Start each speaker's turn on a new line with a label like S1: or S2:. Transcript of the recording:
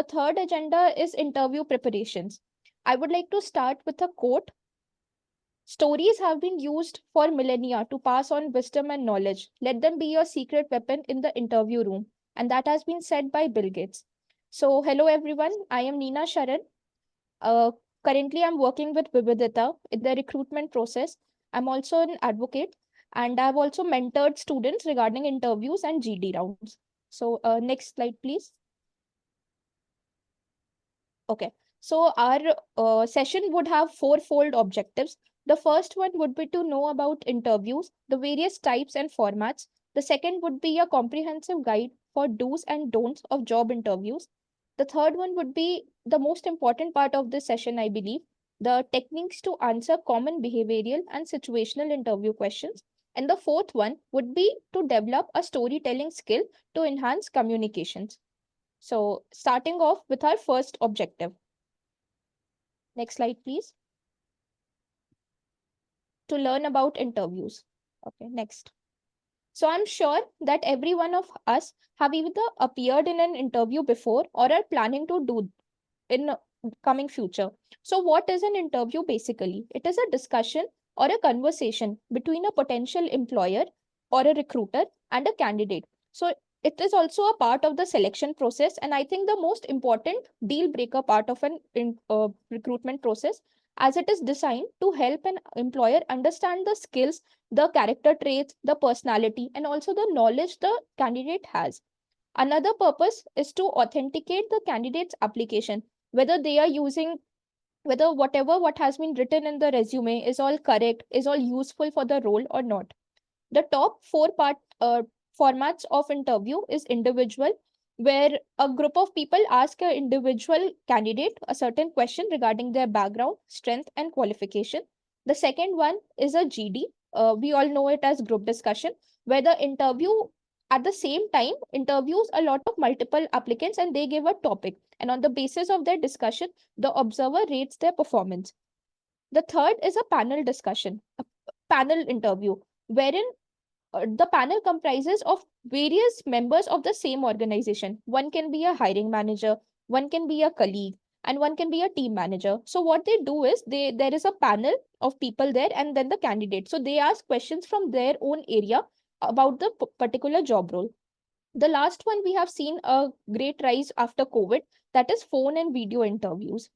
S1: third agenda is interview preparations. I would like to start with a quote. Stories have been used for millennia to pass on wisdom and knowledge. Let them be your secret weapon in the interview room. And that has been said by Bill Gates. So, hello everyone. I am Neena Sharan. Uh, Currently, I'm working with Vividhataa in the recruitment process. I'm also an advocate, and I've also mentored students regarding interviews and GD rounds. So, next slide, please. Okay. So, our session would have fourfold objectives. The first one would be to know about interviews, the various types and formats. The second would be a comprehensive guide for do's and don'ts of job interviews. The third one would be the most important part of this session, I believe, the techniques to answer common behavioral and situational interview questions. And the fourth one would be to develop a storytelling skill to enhance communications. So, starting off with our first objective. Next slide, please. To learn about interviews. Okay, next. So I'm sure that every one of us have either appeared in an interview before or are planning to do in coming future. So what is an interview basically? It is a discussion or a conversation between a potential employer or a recruiter and a candidate. So it is also a part of the selection process, and I think the most important deal breaker part of an recruitment process, as it is designed to help an employer understand the skills, the character traits, the personality, and also the knowledge the candidate has. Another purpose is to authenticate the candidate's application, whether they are using, whether whatever what has been written in the resume is all correct, is all useful for the role or not. The top formats of interview is individual, where a group of people ask an individual candidate a certain question regarding their background, strength, and qualification. The second one is a GD. We all know it as group discussion, where the interview at the same time interviews a lot of multiple applicants and they give a topic. And on the basis of their discussion, the observer rates their performance. The third is a panel discussion, a panel interview, wherein the panel comprises of various members of the same organization. One can be a hiring manager, one can be a colleague, and one can be a team manager. So what they do is there is a panel of people there and then the candidate. So they ask questions from their own area about the particular job role. The last one we have seen a great rise after COVID, that is phone and video interviews.